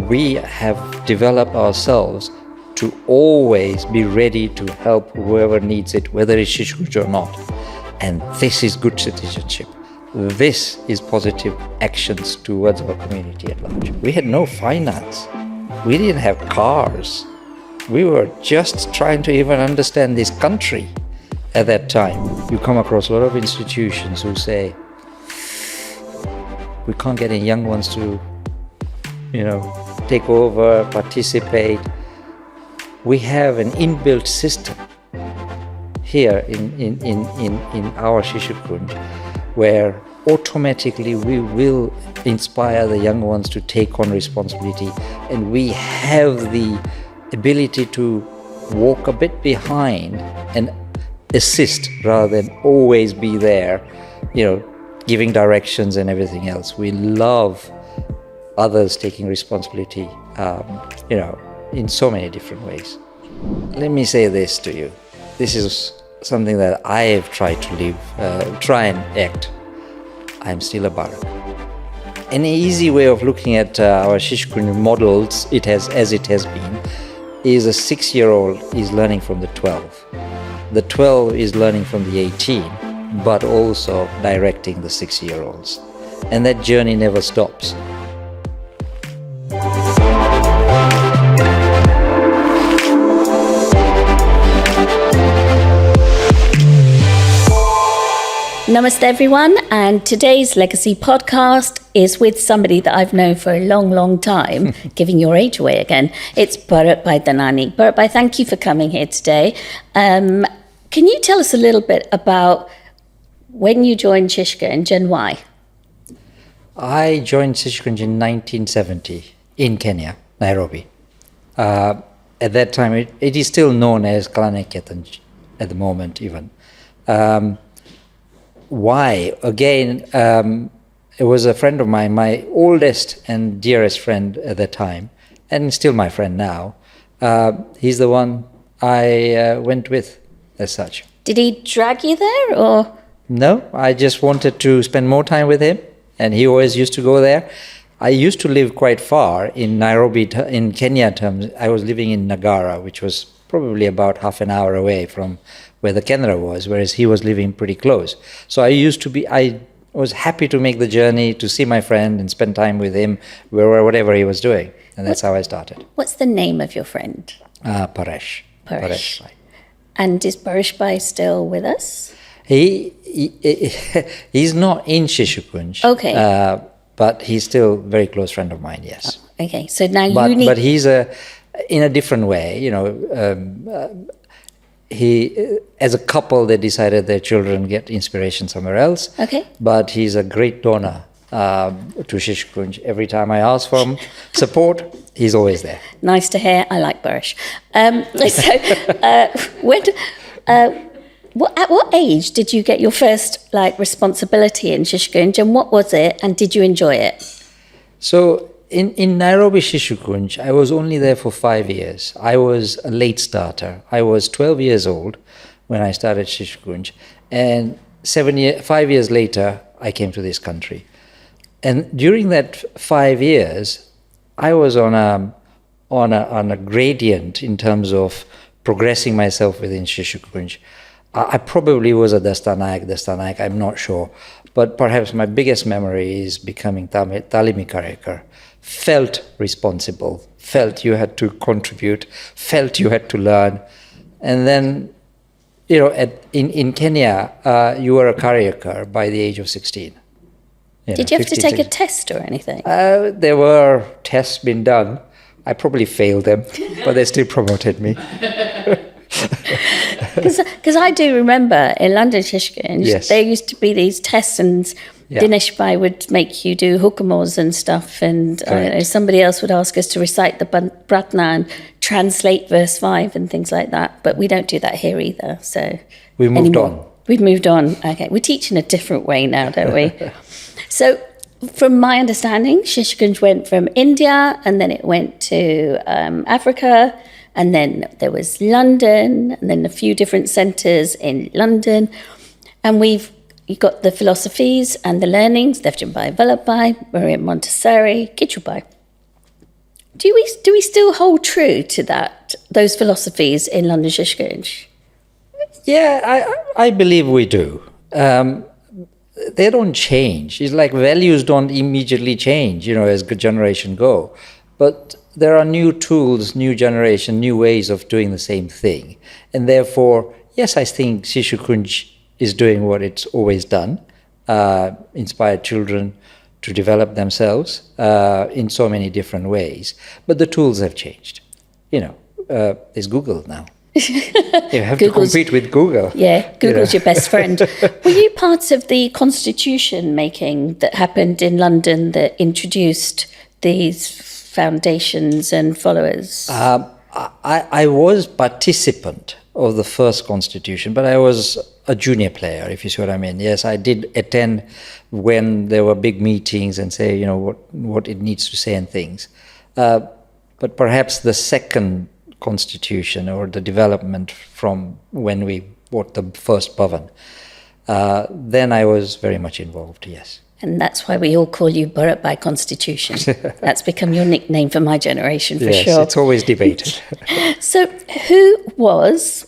we have developed ourselves to always be ready to help whoever needs it, whether it's Shishukunj or not. And this is good citizenship. This is positive actions towards our community at large. We had no finance. We didn't have cars. We were just trying to even understand this country at that time. You come across a lot of institutions who say, we can't get any young ones to, take over, participate. We have an inbuilt system here in our Shishukunj where automatically we will inspire the young ones to take on responsibility, and we have the ability to walk a bit behind and assist rather than always be there, giving directions and everything else. We love others taking responsibility, in so many different ways. Let me say this to you. This is something that I have tried to live, try and act. I'm still a Bharat. An easy way of looking at our Shishukunj models, as it has been, is a 6-year-old is learning from the 12. The 12 is learning from the 18, but also directing the 6-year-olds. And that journey never stops. Namaste everyone, and today's Legacy Podcast is with somebody that I've known for a long, long time, giving your age away again. It's Bharatbhai Danani. Bharatbhai, thank you for coming here today. Can you tell us a little bit about when you joined Shishukunj and why? I joined Shishukunj in 1970 in Kenya, Nairobi. At that time, it is still known as Kalaneketan at the moment even. Why? Again, it was a friend of mine, my oldest and dearest friend at the time, and still my friend now. He's the one I went with as such. Did he drag you there or? No, I just wanted to spend more time with him, and he always used to go there. I used to live quite far in Nairobi, in Kenya terms. I was living in Nagara, which was probably about half an hour away from where the Canada was, whereas he was living pretty close. So I was happy to make the journey to see my friend and spend time with him, whatever he was doing. And that's how I started. What's the name of your friend? Paresh. Paresh. And is Bharatbhai still with us? He's not in Shishukunj. Okay. But he's still a very close friend of mine, yes. Oh, okay, so now But he's in a different way, he, as a couple, they decided their children get inspiration somewhere else. Okay. But he's a great donor to Shishukunj. Every time I ask for support, he's always there. Nice to hear. I like Barish. At what age did you get your first responsibility in Shishukunj, and what was it, and did you enjoy it? So in Nairobi Shishukunj, I was only there for 5 years. I was a late starter. I was 12 years old when I started Shishukunj, and 5 years later, I came to this country. And during that 5 years, I was on a gradient in terms of progressing myself within Shishukunj. I probably was a Dastanayak, I'm not sure. But perhaps my biggest memory is becoming Talimi Karekar. Felt responsible, felt you had to contribute, felt you had to learn. And then, in Kenya, you were a Karekar by the age of 16. Did you have to take a test or anything? There were tests being done. I probably failed them, but they still promoted me. Because I do remember in London Shishukunj, yes, there used to be these tests, and Dinesh Bhai would make you do hukumos and stuff, and somebody else would ask us to recite the Pratna and translate verse 5 and things like that. But we don't do that here either. So we moved on. We've moved on. Okay, we're teaching a different way now, don't we? So, from my understanding, Shishukunj went from India, and then it went to Africa. And then there was London, and then a few different centres in London. And you got the philosophies and the learnings, Devjan Bhai Vallabhbhai, Maria Montessori, Kichu Bhai. Do we still hold true to those philosophies in London Shishukunj? Yeah, I believe we do. They don't change. It's like values don't immediately change, as the generation go. But there are new tools, new generation, new ways of doing the same thing. And therefore, yes, I think Shishukunj is doing what it's always done, inspire children to develop themselves in so many different ways. But the tools have changed. There's Google now. You have to compete with Google. Yeah, Google's your best friend. Were you part of the constitution making that happened in London that introduced these foundations and followers? I was participant of the first constitution, but I was a junior player, if you see what I mean. Yes, I did attend when there were big meetings and say, what it needs to say and things. But perhaps the second constitution or the development from when we bought the first bhavan, then I was very much involved, yes. And that's why we all call you Bharatbhai Constitution. That's become your nickname for my generation, for sure. Yes, it's always debated. So who was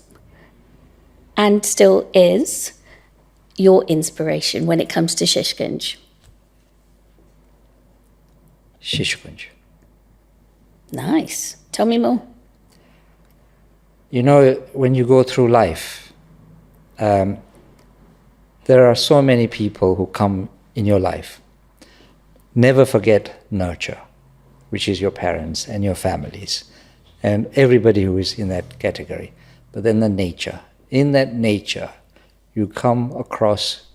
and still is your inspiration when it comes to Shishukunj? Shishukunj. Nice. Tell me more. When you go through life, there are so many people who come in your life. Never forget nurture, which is your parents and your families and everybody who is in that category. But then the nature. In that nature, you come across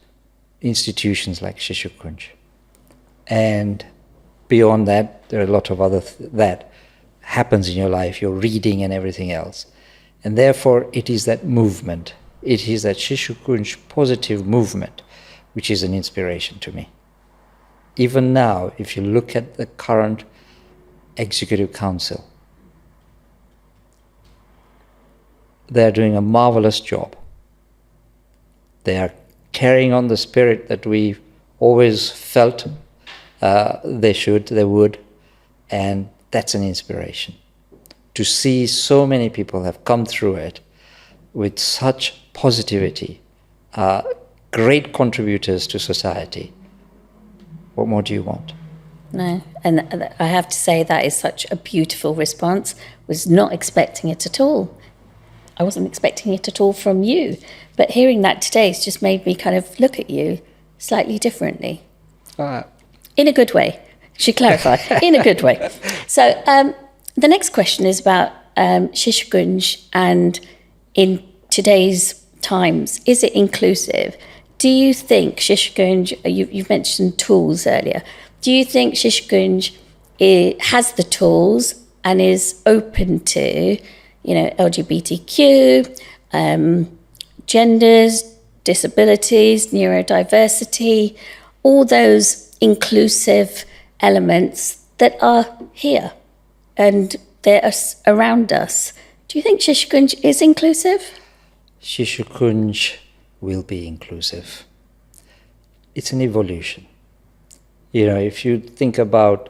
institutions like Shishukunj. And beyond that, there are a lot of other that happens in your life, your reading and everything else. And therefore, it is that movement, it is that Shishukunj positive movement, which is an inspiration to me. Even now, if you look at the current Executive Council, they are doing a marvelous job. They are carrying on the spirit that we always felt they would, and that's an inspiration. To see so many people have come through it with such positivity, great contributors to society. What more do you want? No, and I have to say that is such a beautiful response. Was not expecting it at all. I wasn't expecting it at all from you. But hearing that today has just made me kind of look at you slightly differently. In a good way. Should clarify. In a good way. So the next question is about Shishukunj, and in today's times, is it inclusive? Do you think Shishukunj, you've mentioned tools earlier, do you think Shishukunj has the tools and is open to, LGBTQ, genders, disabilities, neurodiversity, all those inclusive elements that are here and they're around us? Do you think Shishukunj is inclusive? Shishukunj will be inclusive. It's an evolution. If you think about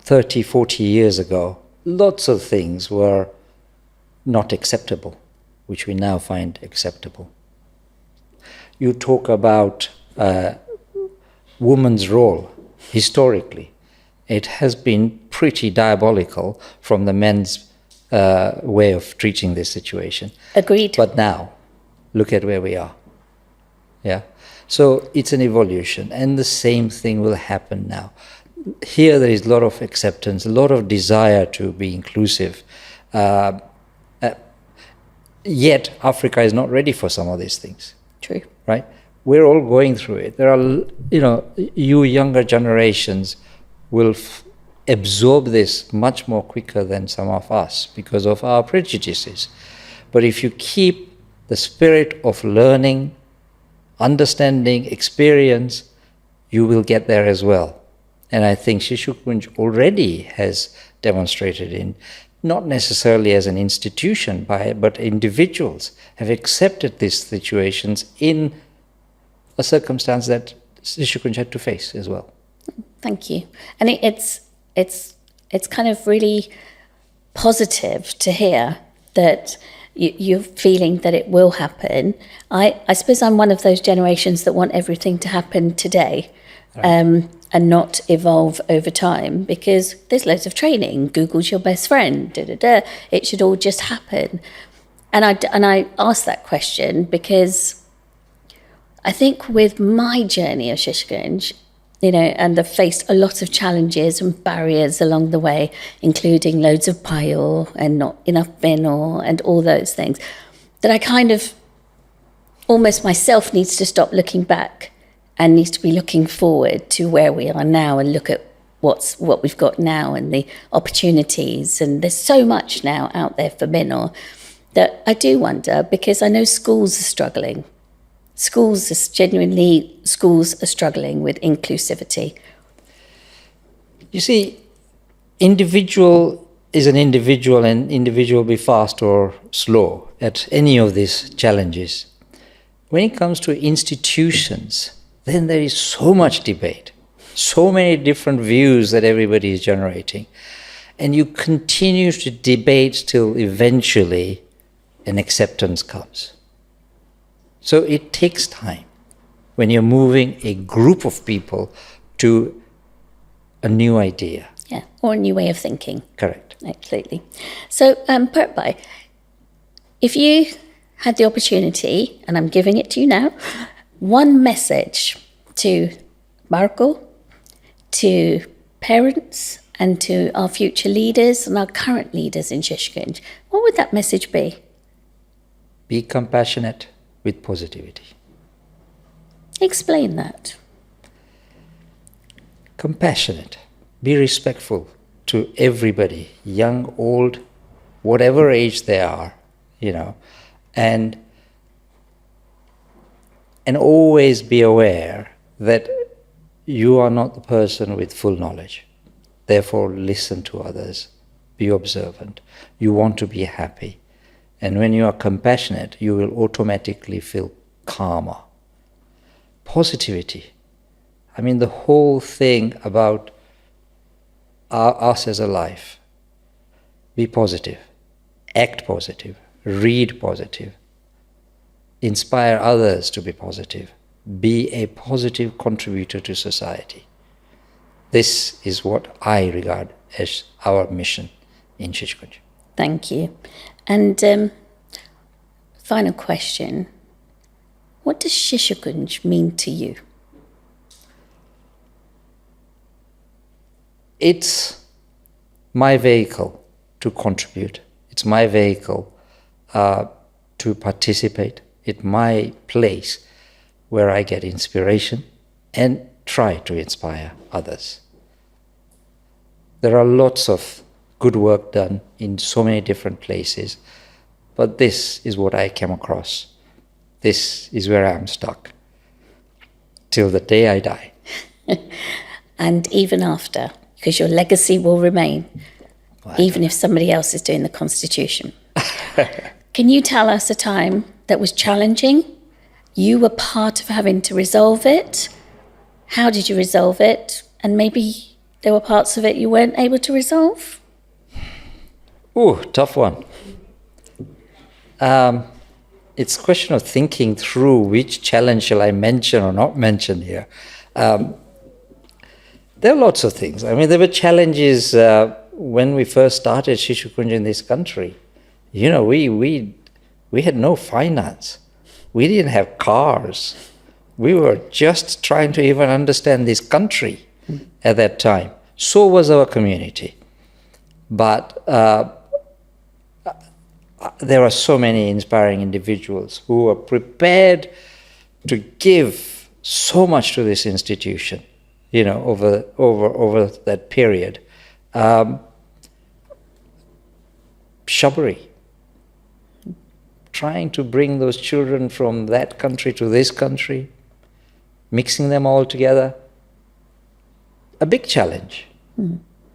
30, 40 years ago, lots of things were not acceptable, which we now find acceptable. You talk about woman's role historically. It has been pretty diabolical from the men's way of treating this situation. Agreed. But now, look at where we are. Yeah. So it's an evolution, and the same thing will happen now. Here there is a lot of acceptance, a lot of desire to be inclusive. Yet Africa is not ready for some of these things. True. Right? We're all going through it. There are, you younger generations will absorb this much more quicker than some of us because of our prejudices. But if you keep the spirit of learning, understanding, experience, you will get there as well. And I think Shishukunj already has demonstrated in, not necessarily as an institution, but individuals have accepted these situations in a circumstance that Shishukunj had to face as well. Thank you. And it's it's kind of really positive to hear that you're feeling that it will happen. I suppose I'm one of those generations that want everything to happen today. Right. And not evolve over time, because there's loads of training. Google's your best friend. It should all just happen. And I asked that question because I think with my journey of Shishukunj, and I've faced a lot of challenges and barriers along the way, including loads of pile and not enough binor and all those things, that I kind of almost myself needs to stop looking back and needs to be looking forward to where we are now and look at what we've got now and the opportunities. And there's so much now out there for binor that I do wonder, because I know schools are struggling. Schools are struggling with inclusivity. You see, individual is an individual, and individual be fast or slow at any of these challenges. When it comes to institutions, then there is so much debate, so many different views that everybody is generating. And you continue to debate till eventually an acceptance comes. So it takes time when you're moving a group of people to a new idea. Yeah, or a new way of thinking. Correct. Absolutely. So, Bharatbhai, if you had the opportunity, and I'm giving it to you now, one message to Marco, to parents, and to our future leaders and our current leaders in Shishukunj, what would that message be? Be compassionate with positivity. Explain that. Compassionate. Be respectful to everybody, young, old, whatever age they are, and always be aware that you are not the person with full knowledge. Therefore, listen to others. Be observant. You want to be happy. And when you are compassionate, you will automatically feel calmer. Positivity. I mean, the whole thing about us as a life. Be positive. Act positive. Read positive. Inspire others to be positive. Be a positive contributor to society. This is what I regard as our mission in Shishukunj. Thank you. And final question. What does Shishukunj mean to you? It's my vehicle to contribute. It's my vehicle to participate. It's my place where I get inspiration and try to inspire others. There are lots of good work done in so many different places, but this is what I came across. This is where I'm stuck till the day I die. And even after, because your legacy will remain, even if somebody else is doing the constitution. Can you tell us a time that was challenging? You were part of having to resolve it. How did you resolve it? And maybe there were parts of it you weren't able to resolve? Ooh, tough one. It's a question of thinking through which challenge shall I mention or not mention here. There are lots of things. I mean, there were challenges when we first started Shishukunj in this country. We had no finance. We didn't have cars. We were just trying to even understand this country at that time. So was our community. But there are so many inspiring individuals who are prepared to give so much to this institution, over that period. Shabari, trying to bring those children from that country to this country, mixing them all together, a big challenge.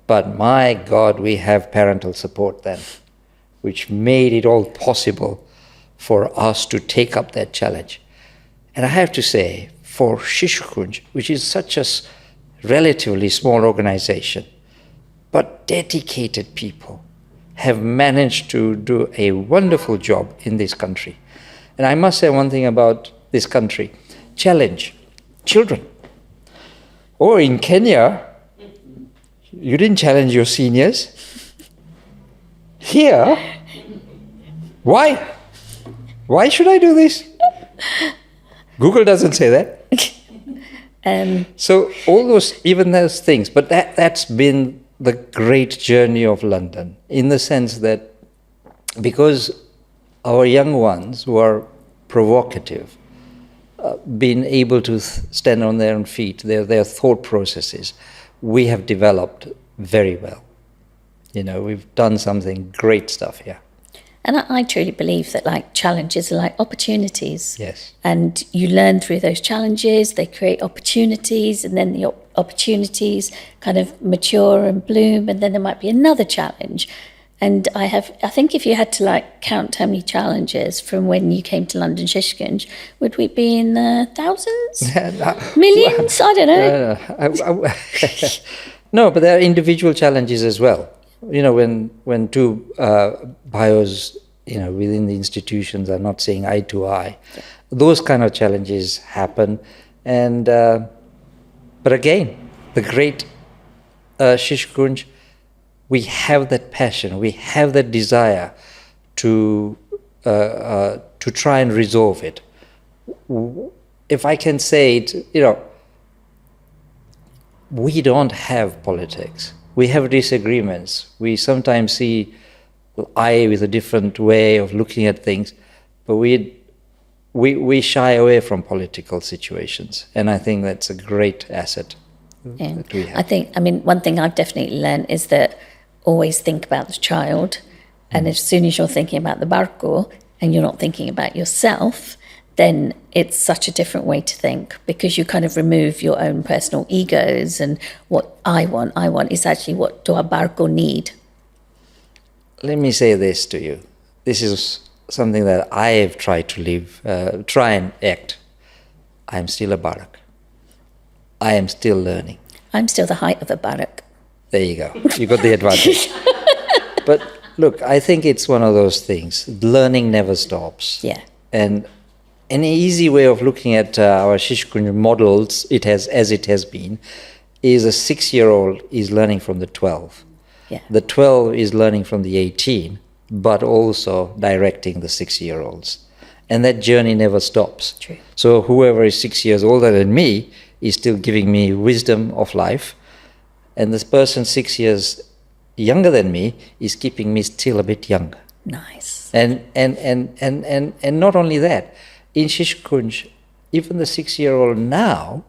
But my God, we have parental support then, which made it all possible for us to take up that challenge. And I have to say, for Shishukunj, which is such a relatively small organization, but dedicated people have managed to do a wonderful job in this country. And I must say one thing about this country. Challenge children. Or in Kenya, you didn't challenge your seniors. Here, why? Why should I do this? Google doesn't say that. So all those, even those things, but that's been the great journey of London, in the sense that because our young ones who are provocative, being able to stand on their own feet, their thought processes, we have developed very well. We've done something great stuff here. And I truly believe that challenges are like opportunities. Yes. And you learn through those challenges, they create opportunities, and then the opportunities kind of mature and bloom, and then there might be another challenge. And I think if you had to count how many challenges from when you came to London Shishukunj, would we be in the thousands? Millions? I don't know. No, but there are individual challenges as well. When two bios, within the institutions are not seeing eye to eye, those kind of challenges happen. And but again, the great Shishukunj, we have that passion, we have that desire to try and resolve it. If I can say it, we don't have politics. We have disagreements. We sometimes see eye with a different way of looking at things, but we shy away from political situations, and I think that's a great asset that we have. One thing I've definitely learned is that always think about the child, and as soon as you're thinking about the barco and you're not thinking about yourself, then it's such a different way to think, because you kind of remove your own personal egos and what I want is actually what do our barco need. Let me say this to you. This is something that I have tried to live, try and act. I'm still a barak. I am still learning. I'm still the height of a barak. There you go. You got the advantage. But look, I think it's one of those things. Learning never stops. Yeah. And an easy way of looking at our Shishukunj models, it has been, is a 6-year-old is learning from the 12. Yeah. The 12 is learning from the 18, but also directing the 6-year-olds. And that journey never stops. True. So whoever is 6 years older than me is still giving me wisdom of life. And this person 6 years younger than me is keeping me still a bit younger. Nice. And not only that, in Shishukunj, even the 6-year-old now,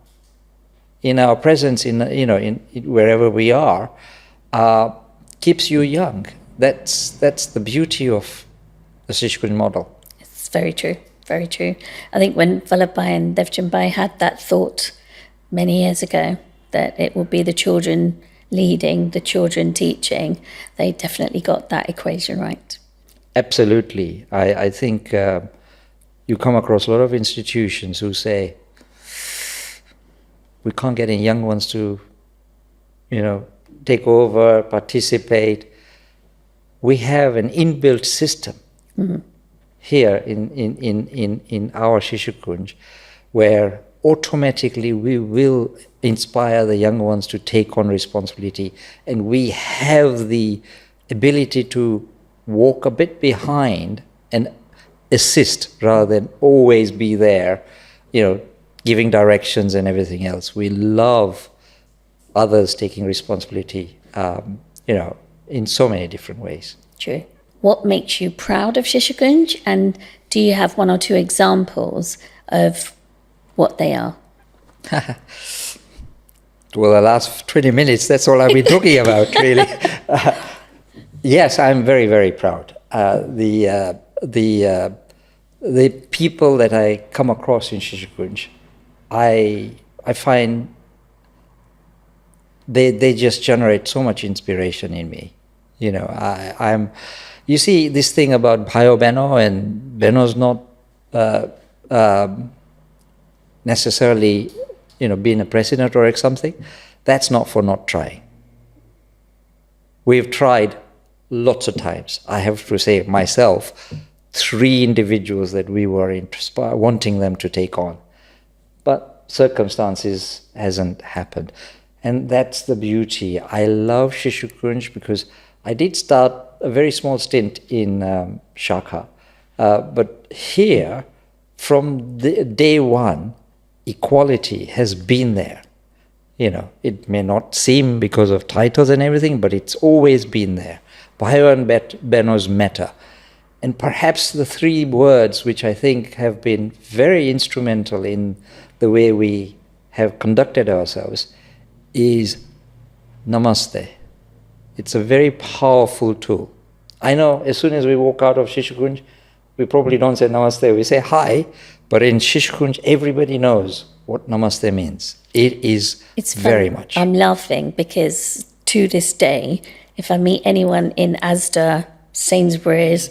in our presence, in wherever we are, keeps you young. That's the beauty of the Shishukunj model. It's very true, very true. I think when Vallabhbhai and Devchandbhai had that thought many years ago, that it will be the children leading, the children teaching, they definitely got that equation right. Absolutely. I think you come across a lot of institutions who say, we can't get any young ones to, take over, participate. We have an inbuilt system here in our Shishukunj where automatically we will inspire the young ones to take on responsibility, and we have the ability to walk a bit behind and assist rather than always be there, giving directions and everything else. We love others taking responsibility, in so many different ways. True. What makes you proud of Shishukunj, and do you have one or two examples of what they are? Well, the last 20 minutes, that's all I've been talking about, really. Yes, I'm very, very proud. The people that I come across in Shishukunj, I find they just generate so much inspiration in me. You see this thing about Bhayo Beno, and Beno's not necessarily, being a president or something. That's not for not trying. We've tried lots of times. I have to say myself, 3 individuals that we were wanting them to take on. But circumstances hasn't happened. And that's the beauty. I love Shishukunj because I did start a very small stint in Shaka. But here, from the day one, equality has been there. It may not seem because of titles and everything, but it's always been there. Bhayo and Benos matter. And perhaps the 3 words which I think have been very instrumental in the way we have conducted ourselves is Namaste. It's a very powerful tool. I know as soon as we walk out of Shishukunj, we probably don't say Namaste, we say hi, but in Shishukunj everybody knows what Namaste means. It's very much. I'm laughing because to this day, if I meet anyone in Asda, Sainsbury's,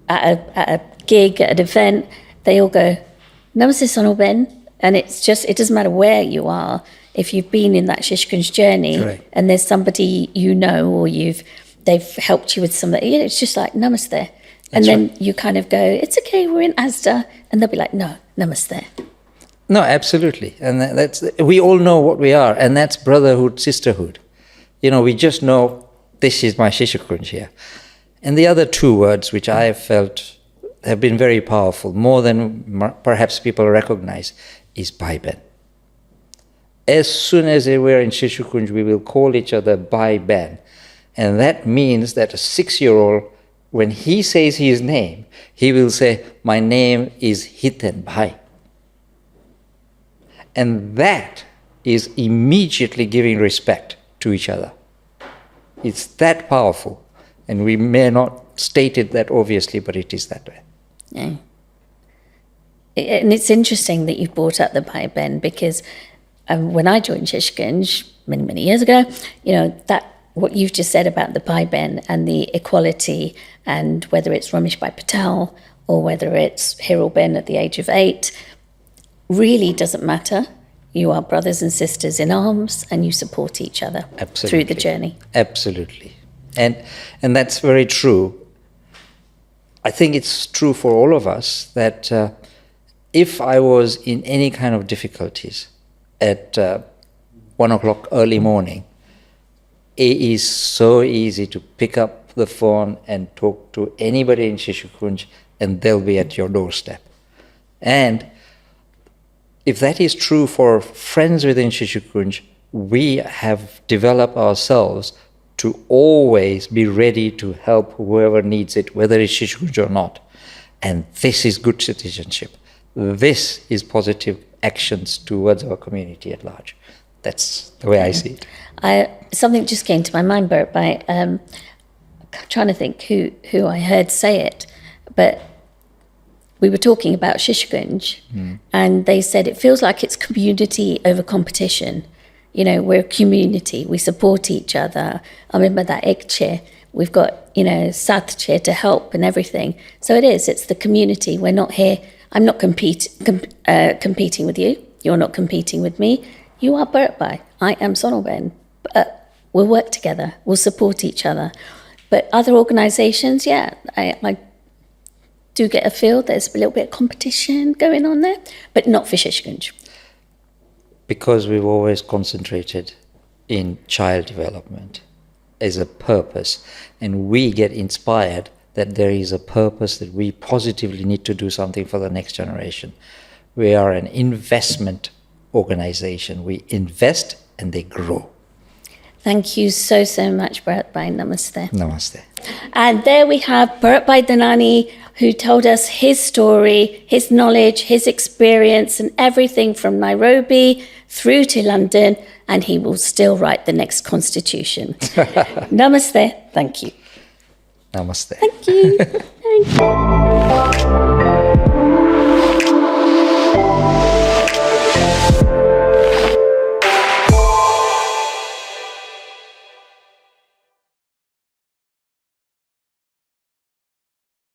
at a gig, at an event, they all go, Namaste Sonalben. And it doesn't matter where you are. If you've been in that Shishukunj journey right. and there's somebody or they've helped you with something, it's just like Namaste. And then you kind of go, it's okay, we're in Asda. And they'll be like, no, Namaste. No, absolutely. And we all know what we are. And that's brotherhood, sisterhood. We just know this is my Shishukunj here. And the other 2 words which I have felt have been very powerful, more than perhaps people recognize, is Bhai Ben. As soon as we're in Shishukunj, we will call each other Bhai Ben. And that means that a 6-year-old, when he says his name, he will say, my name is Hiten Bhai. And that is immediately giving respect to each other. It's that powerful. And we may not state it that obviously, but it is that way. Yeah. And it's interesting that you brought up the Bhai Ben because when I joined Shishukunj many, many years ago, that what you've just said about the Bhai Ben and the equality, and whether it's Ramesh Bhai Patel or whether it's Hiral Ben at the age of 8, really doesn't matter. You are brothers and sisters in arms and you support each other through the journey. Absolutely. And that's very true. I think it's true for all of us that if I was in any kind of difficulties at 1 o'clock early morning, it is so easy to pick up the phone and talk to anybody in Shishukunj and they'll be at your doorstep. And if that is true for friends within Shishukunj, we have developed ourselves to always be ready to help whoever needs it, whether it's Shishukunj or not. And this is good citizenship. This is positive actions towards our community at large. That's the way I see it. Something just came to my mind, Bharatbhai. I'm trying to think who I heard say it, but we were talking about Shishukunj, and they said it feels like it's community over competition. We're a community, we support each other. I remember that egg chair, we've got, Sath chair to help and everything. So it's the community. We're not here, I'm not competing with you, you're not competing with me. You are Bharatbhai, I am Sonalben. We'll work together, we'll support each other. But other organisations, I do get a feel there's a little bit of competition going on there, but not for Shishukunj. Because we've always concentrated in child development as a purpose, and we get inspired that there is a purpose that we positively need to do something for the next generation. We are an investment organization. We invest and they grow. Thank you so much, Bharatbhai. Namaste. Namaste. And there we have Bharatbhai Danani, who told us his story, his knowledge, his experience, and everything from Nairobi through to London, and he will still write the next constitution. Namaste. Thank you. Namaste. Thank you. Thank you.